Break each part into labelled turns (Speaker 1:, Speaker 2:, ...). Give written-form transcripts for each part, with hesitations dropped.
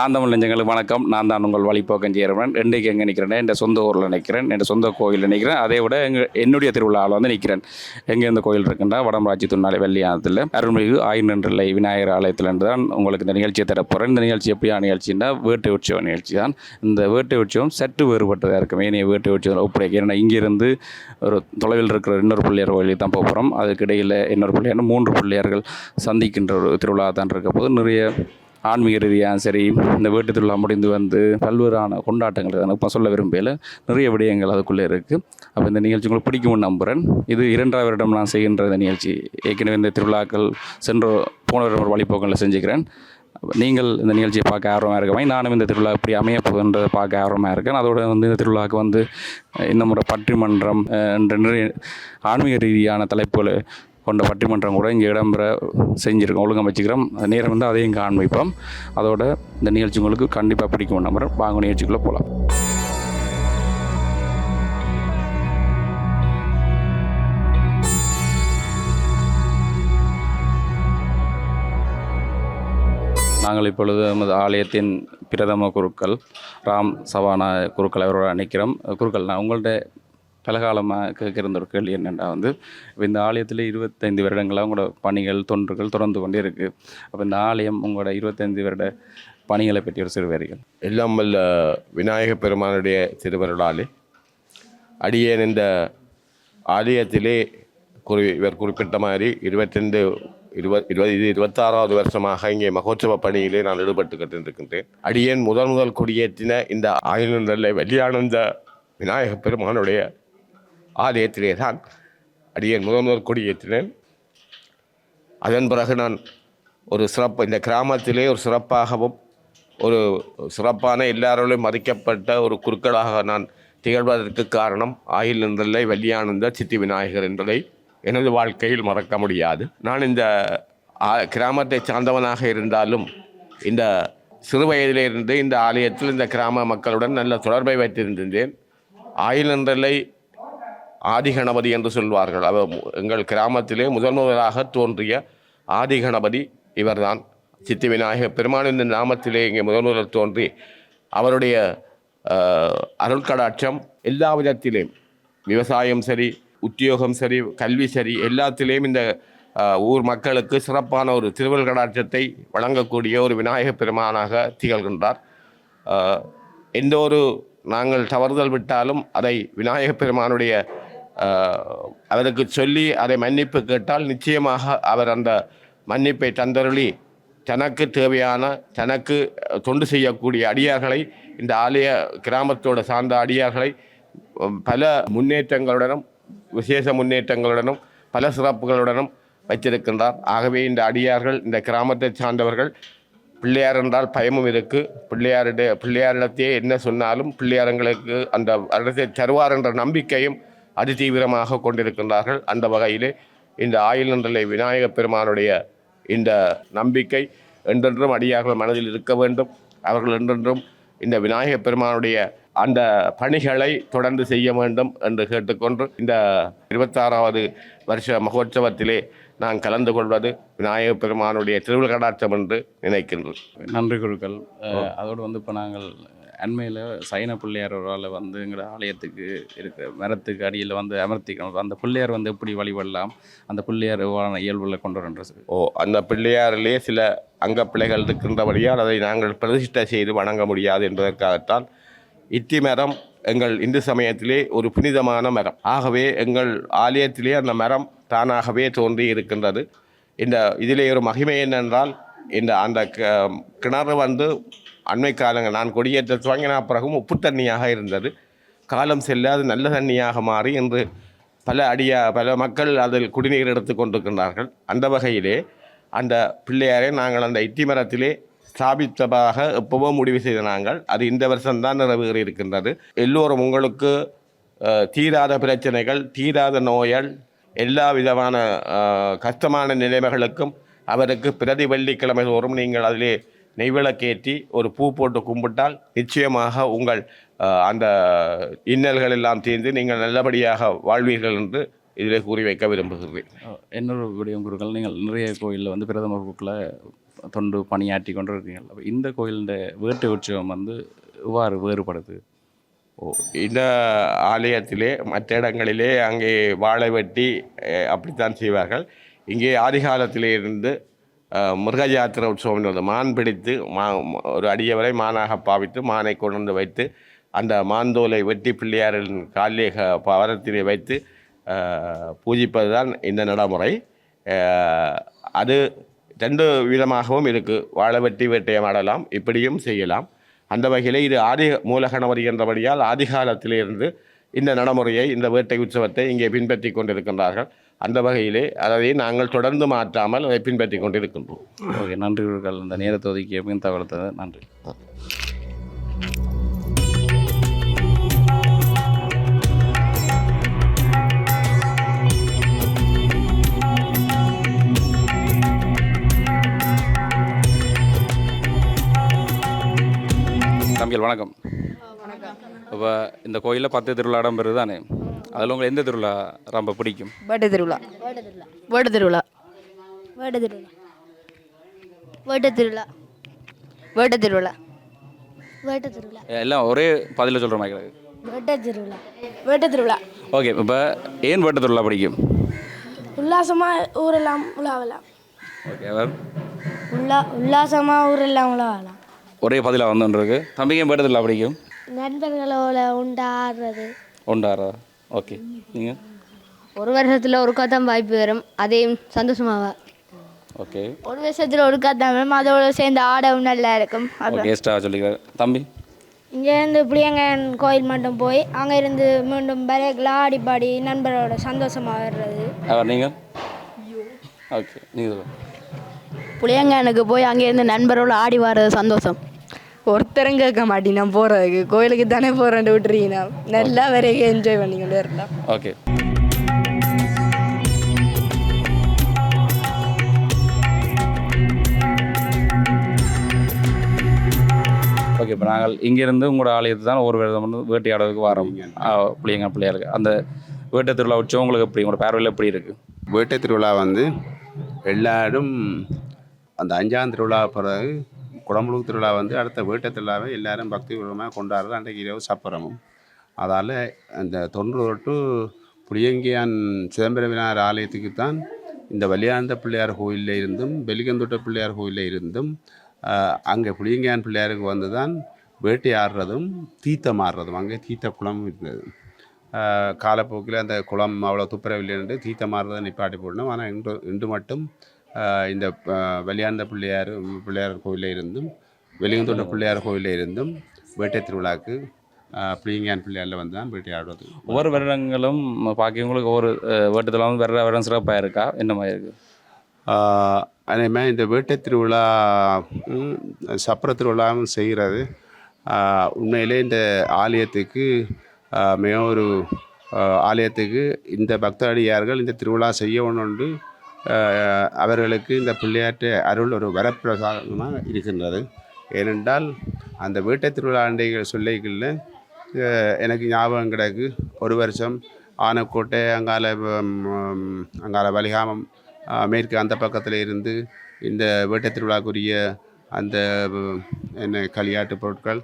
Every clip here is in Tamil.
Speaker 1: நான் தமிழ் நெஞ்சங்களுக்கு வணக்கம். நான் தான் உங்கள் வழிபோக்கன் சேரவன். இன்றைக்கு எங்கே நிற்கிறேன்? என் சொந்த ஊரில் நிற்கிறேன், என் சொந்த கோயிலில் நிற்கிறேன். அதை விட என்னுடைய திருவிழாவில் வந்து நிற்கிறேன். எங்கே இந்த கோயில் இருக்குன்னா வடமராட்சி துண்ணாலை வெள்ளியானத்தில் அருள்மிகு ஆயிரநிலை விநாயகர் ஆலயத்திலிருந்து தான் உங்களுக்கு இந்த நிகழ்ச்சியை தரப்போகிறேன். இந்த நிகழ்ச்சி எப்படியான நிகழ்ச்சின்னா வேட்டை உற்சவ நிகழ்ச்சி தான். இந்த வேட்டை உற்சவம் சற்று வேறுபட்டதாக இருக்கும். ஏனைய வேட்டை உற்சவம் ஒப்படைக்க ஏன்னா இங்கிருந்து ஒரு தொலைவில் இருக்கிற இன்னொரு பிள்ளையார் கோயிலுக்கு தான் போகிறோம். அதுக்கு இடையில் இன்னொரு பிள்ளையார் 3 பிள்ளையார்கள் சந்திக்கின்ற ஒரு திருவிழா தான் இருக்க போது நிறைய ஆன்மீக ரீதியாக சரி, இந்த வீட்டு திருவிழா முடிந்து வந்து பல்வேறான கொண்டாட்டங்கள் எனக்கு இப்போ சொல்ல விரும்பல, நிறைய விடயங்கள் அதுக்குள்ளே இருக்குது. அப்போ இந்த நிகழ்ச்சி உங்களுக்கு பிடிக்கும்னு நம்புகிறேன். இது 2வது வருடம் நான் செய்கின்ற இந்த நிகழ்ச்சி. ஏற்கனவே இந்த திருவிழாக்கள் போன வருடம் ஒரு வழிபோக்கங்களில் செஞ்சுக்கிறேன். நீங்கள் இந்த நிகழ்ச்சியை பார்க்க ஆர்வமாக இருக்கவே, நானும் இந்த திருவிழா எப்படி அமைய போகுதுன்றதை பார்க்க ஆர்வமாக இருக்கேன். அதோடு வந்து இந்த திருவிழாவுக்கு வந்து இந்த முறை பட்டிமன்றம் என்ற நிறைய ஆன்மீக ரீதியான தலைப்புகளை கொண்ட பட்டிமன்றம் கூட இங்கே இடம்பெற செஞ்சுருக்கோம், ஒழுங்காக வச்சுக்கிறோம். நேரம் வந்து அதையும் காண்பிப்போம். அதோட இந்த நிகழ்ச்சி உங்களுக்கு கண்டிப்பாக பிடிக்கும் நம்புகிறேன். வாங்க நிகழ்ச்சிக்குள்ளே போகலாம். நாங்கள் இப்பொழுது நமது ஆலயத்தின் பிரதம குருக்கள் ராம் சவானா குருக்கள் அவரோட நிற்கிறோம். குருக்கள், நான் உங்கள்கிட்ட பலகாலமாக கேட்கிற ஒரு கேள்வி என்னென்னா வந்து, இப்போ இந்த ஆலயத்தில் 25 வருடங்களாக உங்களோட பணிகள் தொன்றுகள் தொடர்ந்து கொண்டே இருக்குது. அப்போ இந்த ஆலயம் உங்களோட 25 வருட பணிகளை பற்றி ஒரு சிறுவர்கள்.
Speaker 2: எல்லாம் வல்ல விநாயக பெருமானுடைய திருவருளாலே அடியேன் இந்த ஆலயத்திலே இவர் குறிப்பிட்ட மாதிரி 26வது வருஷமாக இங்கே மகோற்சவ பணியிலே நான் ஈடுபட்டு இருக்கின்றேன். அடியேன் முதல் கொடியேற்றின இந்த ஆயிரநிலை வெள்ளியானந்த விநாயக பெருமானுடைய ஆலயத்திலே தான் அடியேன் முதல் கொடியேற்றினேன். அதன் பிறகு நான் ஒரு இந்த கிராமத்திலே ஒரு சிறப்பாகவும் ஒரு சிறப்பான எல்லாரோடையும் மதிக்கப்பட்ட ஒரு குருக்களாக நான் திகழ்வதற்கு காரணம் ஆயிரநிலை வெள்ளியானந்த சித்தி விநாயகர் என்பதை எனது வாழ்க்கையில் மறக்க முடியாது. நான் இந்த கிராமத்தை சார்ந்தவனாக இருந்தாலும் இந்த சிறு வயதிலிருந்து இந்த ஆலயத்தில் இந்த கிராம மக்களுடன் நல்ல தொடர்பை வைத்திருந்தேன். ஆயிரநிலை ஆதிகணபதி என்று சொல்வார்கள். அவர் எங்கள் கிராமத்திலே முதலாக தோன்றிய ஆதிகணபதி இவர்தான். சித்தி விநாயகர் பெருமானின் நாமத்திலே இங்கே முதல் தோன்றி அவருடைய அருள்கடாட்சம் எல்லா விதத்திலேயும், விவசாயம் சரி, உத்தியோகம் சரி, கல்வி சரி, எல்லாத்திலேயும் இந்த ஊர் மக்களுக்கு சிறப்பான ஒரு திருவருள் கடாட்சத்தை வழங்கக்கூடிய ஒரு விநாயகர் பெருமானாக திகழ்கின்றார். எந்த ஒரு நாங்கள் தவறுதல் விட்டாலும் அதை விநாயகப் பெருமானுடைய அவருக்கு சொல்லி அதை மன்னிப்பு கேட்டால் நிச்சயமாக அவர் அந்த மன்னிப்பை தந்தருளி தனக்கு தேவையான தனக்கு தொண்டு செய்யக்கூடிய அடியார்களை, இந்த ஆலய கிராமத்தோடு சார்ந்த அடியார்களை பல முன்னேற்றங்களுடனும் விசேஷ முன்னேற்றங்களுடனும் பல சிறப்புகளுடனும் வைத்திருக்கின்றார். ஆகவே இந்த அடியார்கள், இந்த கிராமத்தை சார்ந்தவர்கள், பிள்ளையார் என்றால் பயமும் இருக்குது. பிள்ளையாரிடத்தையே என்ன சொன்னாலும் பிள்ளையாரங்களுக்கு அந்த இடத்தை தருவார் என்ற நம்பிக்கையும் அதி தீவிரமாக கொண்டிருக்கின்றார்கள். அந்த வகையிலே இந்த ஆயிரநிலை விநாயகப் பெருமானுடைய இந்த நம்பிக்கை என்றென்றும் அடியார்கள் மனதில் இருக்க வேண்டும். அவர்கள் என்றென்றும் இந்த விநாயகப் பெருமானுடைய அந்த பணிகளை தொடர்ந்து செய்ய வேண்டும் என்று கேட்டுக்கொண்டு இந்த 26வது வருஷ மகோற்சவத்திலே நான் கலந்து கொள்வது விநாயகப் பெருமானுடைய திருவிழா கடாட்சம் என்று நினைக்கின்றோம்.
Speaker 1: நன்றி குருக்கள். அதோடு வந்து இப்போ நாங்கள் அண்மையில் சைன பிள்ளையாரோரால் வந்து எங்களோட ஆலயத்துக்கு இருக்கிற மரத்துக்கு அடியில் வந்து அமர்த்திக்கணும். அந்த பிள்ளையார் வந்து எப்படி வழிபடலாம், அந்த பிள்ளையார் இயல்புகளை கொண்டு வரன்ற
Speaker 2: அந்த பிள்ளையாரிலே சில அங்கப்பிள்ளைகள் இருக்கின்றபடியால் அதை நாங்கள் பிரதிஷ்டை செய்து வணங்க முடியாது என்பதற்காகத்தான் இத்தி மரம் எங்கள் இந்து சமயத்திலே ஒரு புனிதமான மரம். ஆகவே எங்கள் ஆலயத்திலே அந்த மரம் தானாகவே தோன்றி இருக்கின்றது. இதிலே ஒரு மகிமை என்னென்றால், அந்த கிணறு வந்து அண்மை காலங்கள் நான் கொடியேற்ற துவங்கின பிறகும் உப்பு தண்ணியாக இருந்தது. காலம் செல்ல அது நல்ல தண்ணியாக மாறி இன்று பல மக்கள் அதில் குடிநீர் எடுத்து கொண்டிருக்கின்றார்கள். அந்த வகையிலே அந்த பிள்ளையாரை நாங்கள் அந்த இத்தி மரத்திலே ஸ்தாபித்ததாக எப்பவோ முடிவு செய்த நாங்கள் அது இந்த வருஷம்தான் நிறைவேறி இருக்கின்றது. எல்லோரும் உங்களுக்கு தீராத பிரச்சனைகள், தீராத நோயால், எல்லா விதமான கஷ்டமான நிலைமைகளுக்கும் அவருக்கு பிரதி வெள்ளிக்கிழமை தோறும் நீங்கள் அதிலே நெய்விளக்கேற்றி ஒரு பூ போட்டு கும்பிட்டால் நிச்சயமாக உங்கள் அந்த இன்னல்கள் எல்லாம் தீர்ந்து நீங்கள் நல்லபடியாக வாழ்வீர்கள் என்று இதில் கூறி வைக்க விரும்புகிறேன்.
Speaker 1: இன்னொரு விடயம் குருக்கள், நீங்கள் நிறைய கோயிலில் வந்து பிரதம குருக்களை தொண்டு பணியாற்றி கொண்டு இருக்கீங்க. அப்ப இந்த கோயிலுடைய வேட்டை உற்சவம் வந்து இவ்வாறு வேறுபடுது.
Speaker 2: இந்த ஆலயத்திலே மற்ற இடங்களிலே அங்கே வாழை வெட்டி அப்படித்தான் செய்வார்கள். இங்கே ஆதிகாலத்திலே இருந்து மிருக ஜாத்திரை உற்சவம் என்பது மான் பிடித்து ஒரு அடியவரை மானாக பாவித்து மானை கொண்டு வைத்து அந்த மாந்தோலை வெட்டி பிள்ளையாரின் காலிலே பவரத்திலே வைத்து பூஜிப்பது தான் இந்த நடைமுறை. அது 2 விதமாகவும் இருக்குது. வாழை வெட்டி வேட்டையம் ஆடலாம், இப்படியும் செய்யலாம். அந்த வகையில் இது ஆதி மூலகணவரி என்றபடியால் ஆதிகாலத்திலிருந்து இந்த நடைமுறையை, இந்த வேட்டை உற்சவத்தை இங்கே பின்பற்றி கொண்டிருக்கின்றார்கள். அந்த வகையிலே அதை நாங்கள் தொடர்ந்து மாற்றாமல் அதை பின்பற்றி கொண்டிருக்கின்றோம்.
Speaker 1: ஓகே, நன்றி. இந்த நேரத்தை ஒதுக்கிய தகவல் நன்றி. தம்பிகள் வணக்கம். இப்போ இந்த கோயிலில் 10 திருவிழா இடம் பெறுது தானே, அதில் உங்களுக்கு எந்த திருவிழா ரொம்ப பிடிக்கும்?
Speaker 3: வேட்டை திருவிழா. வேட்டை திருவிழா. வேட்டை திருவிழா. வேட்டை திருவிழா. வேட்டை திருவிழா. வேட்டை திருவிழா.
Speaker 1: எல்லாம் ஒரே பதில சொல்கிற மாதிரி.
Speaker 3: வேட்டை திருவிழா. வேட்டை திருவிழா.
Speaker 1: ஓகே, இப்போ ஏன் வேட்டை திருவிழா பிடிக்கும்?
Speaker 3: உல்லாசமாக ஊரெல்லாம் உலாவலாம்.
Speaker 1: ஓகே, அவர்
Speaker 3: உல்லாசமாக ஊரெல்லாம் உலாவலாம்.
Speaker 1: ஒரே பதிலாக வந்துருக்கு. தம்பிக்கு வேட்டை திருவிழா பிடிக்கும்?
Speaker 3: நண்பர்களோட உண்டாடுறது.
Speaker 1: உண்டாடுறா. ஓகே, நீங்கள்?
Speaker 3: ஒரு வருஷத்தில் ஒரு கதான் வாய்ப்பு வரும், அதையும் சந்தோஷமாவா.
Speaker 1: ஓகே,
Speaker 3: ஒரு வருஷத்தில் ஒரு கதான் வரும், அதோட சேர்ந்து ஆடவும் நல்லா இருக்கும்.
Speaker 1: கேஸ்டாக சொல்லிக்கிறேன். தம்பி?
Speaker 3: இங்கேருந்து புளியங்கன் கோயில் மட்டும் போய் அங்கே இருந்து மீண்டும் பரேக்கில் ஆடி பாடி நண்பரோட சந்தோஷமாக வர்றது.
Speaker 1: நீங்கள்? ஓகே, நீங்கள்?
Speaker 3: புளியங்கனுக்கு போய் அங்கேருந்து நண்பரோட ஆடி வர்றது சந்தோஷம். ஒருத்தரும் கேட்க மாட்டேன், நான் போகிறதுக்கு கோயிலுக்கு தானே போகிறேன்ட்டு விட்டுறீங்க, நல்லா வரைக்கும் என்ஜாய் பண்ணிக்கொண்டே இருக்கலாம்.
Speaker 1: ஓகே. ஓகே, இப்போ நாங்கள் இங்கேருந்து உங்களோட ஆலயத்தை தான் ஒரு விதம் வேட்டையாடுறதுக்கு வரோம். பிள்ளைங்க பிள்ளையாருக்கு அந்த வேட்டை திருவிழா உற்சவம் உங்களுக்கு எப்படி, உங்களோட பார்வையில் எப்படி இருக்குது?
Speaker 4: வேட்டை திருவிழா வந்து எல்லாரும் அந்த 5ஆம் திருவிழா பிறகு குடமுழுக்கு திருவிழா வந்து அடுத்த வேட்டை திருவிழாவை எல்லாரும் பக்தி பூர்வமாக கொண்டாடுறது அன்றைக்கு இரவு சப்பரமும். அதால் அந்த 90 to புளியங்கியான் சிதம்பர விநாயகர் ஆலயத்துக்கு தான் இந்த வலியாந்த பிள்ளையார் கோயிலில் இருந்தும் வெலிகந்தோட்ட பிள்ளையார் கோயிலில் இருந்தும் அங்கே புளியங்கியான் பிள்ளையாருக்கு வந்து தான் வேட்டையாடுறதும் தீர்த்தம் ஆடுறதும். அங்கே தீர்த்த குளம் இருந்தது. காலப்போக்கில் அந்த குளம் அவ்வளோ துப்புரவில்லை தீர்த்தம் ஆடுறதை நிப்பாட்டி போடணும். ஆனால் இன்று மட்டும் இந்த வலியாந்த பிள்ளையார் கோயிலில் இருந்தும் வெலிகந்தோட்ட பிள்ளையார் கோயிலில் இருந்தும் வேட்டை திருவிழாவுக்கு புளியங்கியான் பிள்ளையாரில் வந்து தான் வேட்டையாடுவது.
Speaker 1: ஒவ்வொரு வருடங்களும் பார்க்கவங்களுக்கு ஒவ்வொரு வேட்டத்தில் வந்து வேறு வருடம் சிறப்பாக இருக்கா, என்ன மாதிரி இருக்குது?
Speaker 4: அதேமாதிரி இந்த வேட்டை திருவிழா சப்பர திருவிழாவும் செய்கிறது உண்மையிலே இந்த ஆலயத்துக்கு மிக ஒரு ஆலயத்துக்கு இந்த பக்தடியார்கள் இந்த திருவிழா செய்யணுண்டு அவர்களுக்கு இந்த பிள்ளையாட்டு அருள் ஒரு வரப்பிரசாதமாக இருக்கின்றது. ஏனென்றால் அந்த வேட்டை திருவிழா அண்டைகள் சொல்லிகளில் எனக்கு ஞாபகம் கிடக்கு. ஒரு வருஷம் ஆனக்கோட்டை அங்கால வலிகாமம் மேற்கு அந்த பக்கத்தில் இருந்து இந்த வேட்டை திருவிழாக்குரிய அந்த என்ன களியாட்டு பொருட்கள்,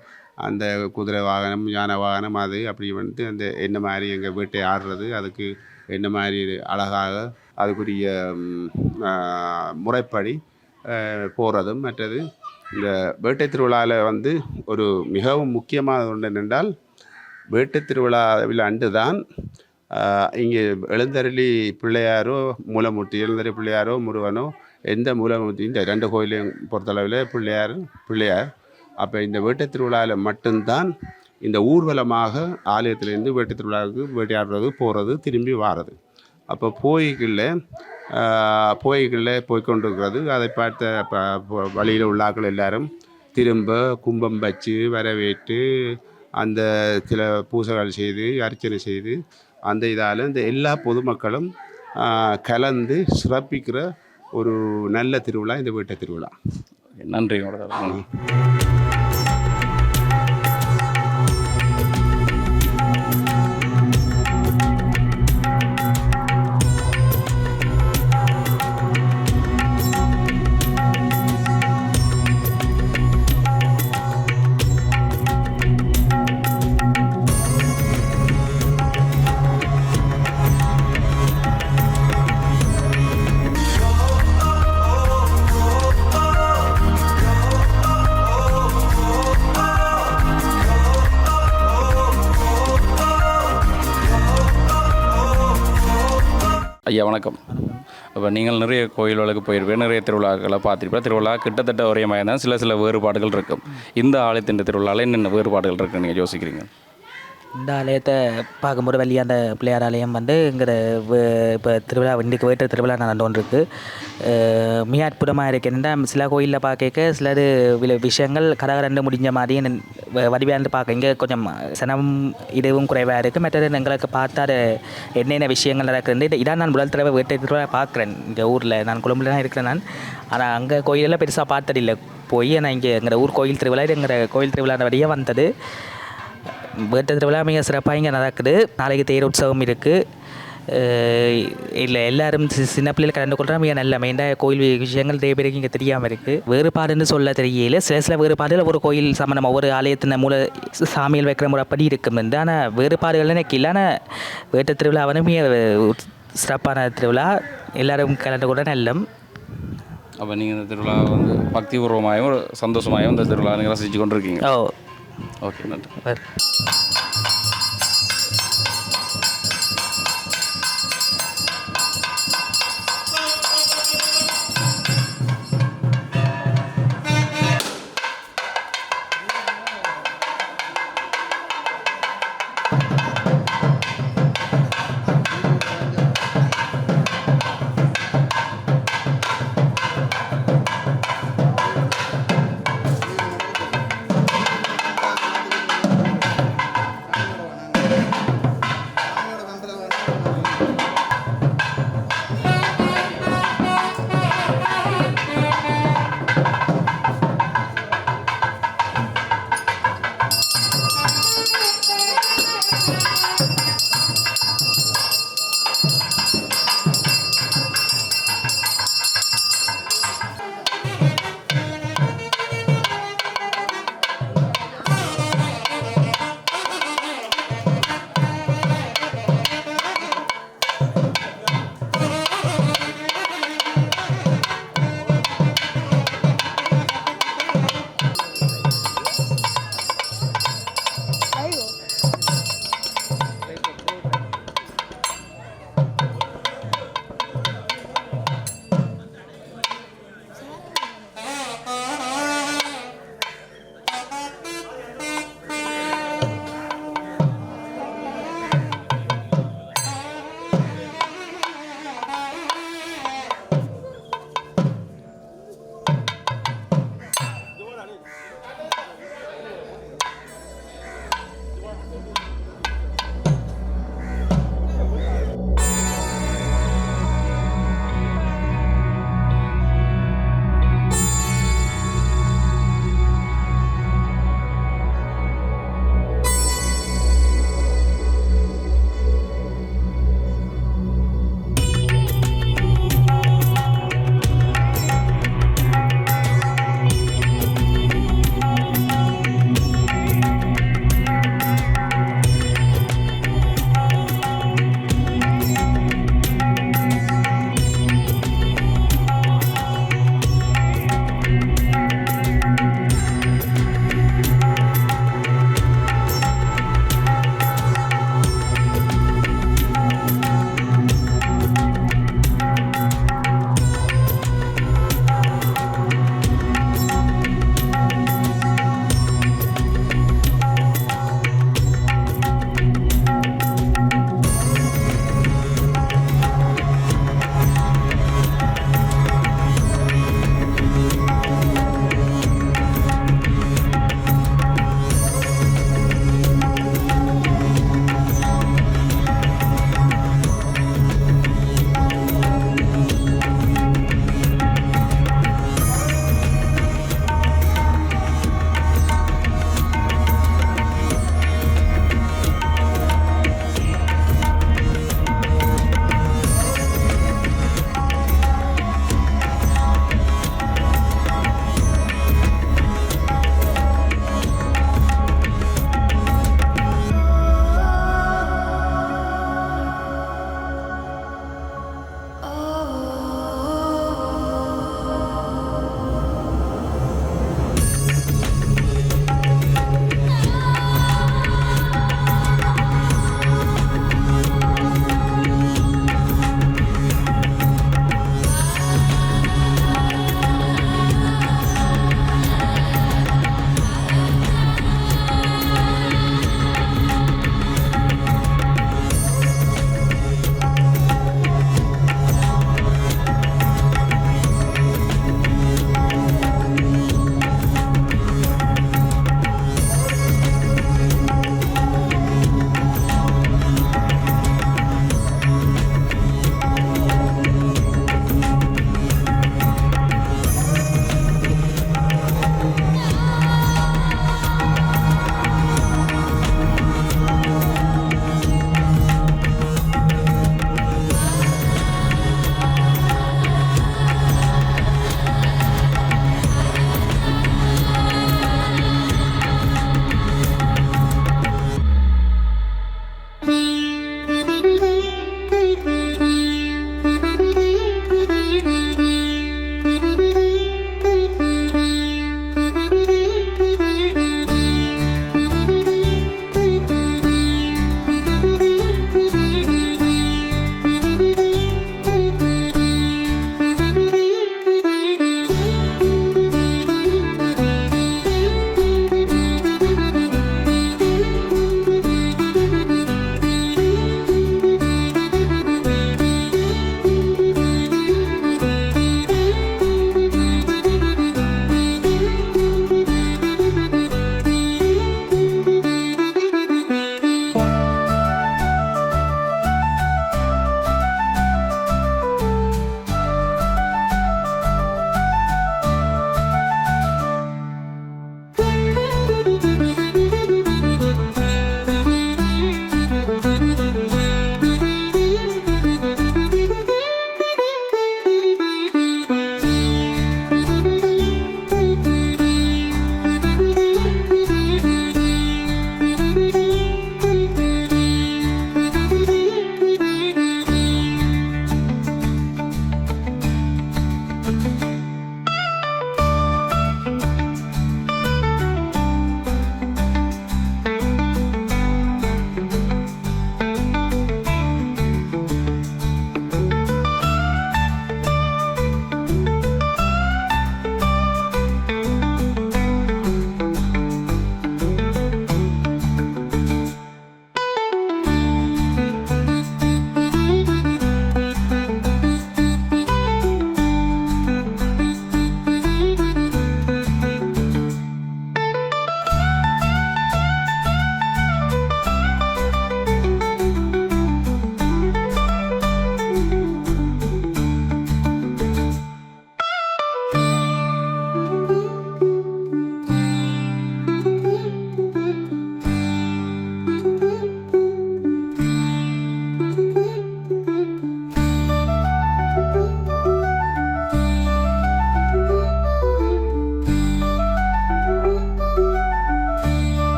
Speaker 4: அந்த குதிரை வாகனம், யானை வாகனம், அது அப்படி வந்து அந்த என்ன மாதிரி எங்கள் வேட்டை ஆடுறது, அதுக்கு என்ன மாதிரி அழகாக அதுக்குரிய முறைப்படி போகிறதும். மற்றது இந்த வேட்டை திருவிழாவில் வந்து ஒரு மிகவும் முக்கியமான ஒன்று என்னென்றால் வேட்டை திருவிழாவில் அன்று தான் இங்கே எழுந்தருளி பிள்ளையாரோ மூலமூர்த்தி, எழுந்தருளி பிள்ளையாரோ முருகனோ எந்த மூலமூர்த்தி, இந்த 2 கோயிலையும் பொறுத்தளவில் பிள்ளையார். அப்போ இந்த வேட்டை திருவிழாவில் மட்டும்தான் இந்த ஊர்வலமாக ஆலயத்திலேருந்து வேட்டை திருவிழாவுக்கு வேட்டையாடுறது, போகிறது, திரும்பி வாரது. அப்போ போய்களில் போய்கொண்டிருக்கிறது. அதை பார்த்த வழியில் உள்ளாக்கள் எல்லாரும் திரும்ப கும்பம் வச்சு வரவேற்று அந்த சில பூசைகள் செய்து அர்ச்சனை செய்து அந்த இதால் இந்த எல்லா பொதுமக்களும் கலந்து சிறப்பிக்கிற ஒரு நல்ல திருவிழா இந்த வேட்டை திருவிழா.
Speaker 1: நன்றி. ஐயா வணக்கம். அப்போ நீங்கள் நிறைய கோயில்களுக்கு போயிருப்பீங்க, நிறைய திருவிழாக்களை பார்த்துருப்பீங்க. திருவிழா கிட்டத்தட்ட ஒரே மாதிரி தான், சில வேறுபாடுகள் இருக்கும். இந்த ஆலயத்தின் திருவிழாவில் என்னென்ன வேறுபாடுகள் இருக்குன்னு நீங்கள் யோசிக்கிறீங்க?
Speaker 5: இந்த ஆலயத்தை பார்க்கும்போது வழியாக அந்த பிள்ளையார் ஆலயம் வந்து இங்கிற இப்போ திருவிழா இன்றைக்கு வேற்று திருவிழா நடந்து கொண்டிருக்கு. மிக அற்புதமாக இருக்குன்னா சில கோயிலில் பார்க்க சிலது விஷயங்கள் கடகரண்டு முடிஞ்ச மாதிரி வடிவாண்டு பார்க்க இங்கே கொஞ்சம் சனம் இதுவும் குறைவாக இருக்குது. மற்றது எங்களுக்கு பார்த்தா அது என்னென்ன விஷயங்கள் நடக்குது. இதான் நான் முதல் தடவை வேற்று திருவிழா பார்க்குறேன் இந்த ஊரில். நான் கொழும்புல தான் இருக்கிறேன் நான். ஆனால் அங்கே கோயிலெல்லாம் பெருசாக பார்த்ததில்லை போய். ஆனால் இங்கே எங்கள் ஊர் கோயில் திருவிழா எங்கள் கோயில் திருவிழா வழியாக வந்தது. வேற்று திருவிழா மிக சிறப்பாக இங்கே நடக்குது. நாளைக்கு தேர் உற்சவம் இருக்குது. இல்லை எல்லோரும் சின்ன பிள்ளைகள் கலந்து கொள்கிறா மிக நல்ல மெயின்டா கோயில் விஷயங்கள் நிறைய பேருக்கு இங்கே தெரியாமல் இருக்குது. வேறுபாடுன்னு சொல்ல தெரியல. சில வேறுபாடுகள் ஒரு கோயில் சம்மந்தம் ஒவ்வொரு ஆலயத்தின் மூல சாமியில் வைக்கிற முறைப்படி இருக்கும். ஆனால் வேறுபாடுகள் எனக்கு இல்லை. ஆனால் வேற்று திருவிழாவான மிக சிறப்பான திருவிழா. எல்லோரும் கலந்து கொள்ள நல்லம்.
Speaker 1: அப்போ நீங்கள் இந்த திருவிழா வந்து பக்திபூர்வமாகவும் ஒரு சந்தோஷமாகவும் இந்த திருவிழா நீங்கள் ரசித்து கொண்டு இருக்கீங்க. ஓகே, நன்றி.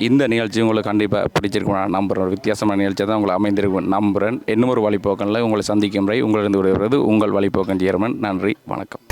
Speaker 1: இந்த நிகழ்ச்சி உங்களுக்கு கண்டிப்பாக பிடிச்சிருக்கும் நான் நம்புகிறேன். ஒரு வித்தியாசமான நிகழ்ச்சியாக தான் உங்களை அமைந்திருக்கும் நம்புகிறேன். இன்னும் ஒரு வழிபோக்கனில் உங்களை சந்திக்கும் முறை உங்களிடம் விடுகிறது உங்கள் வழிபோக்கன் ஜெயரமன். நன்றி, வணக்கம்.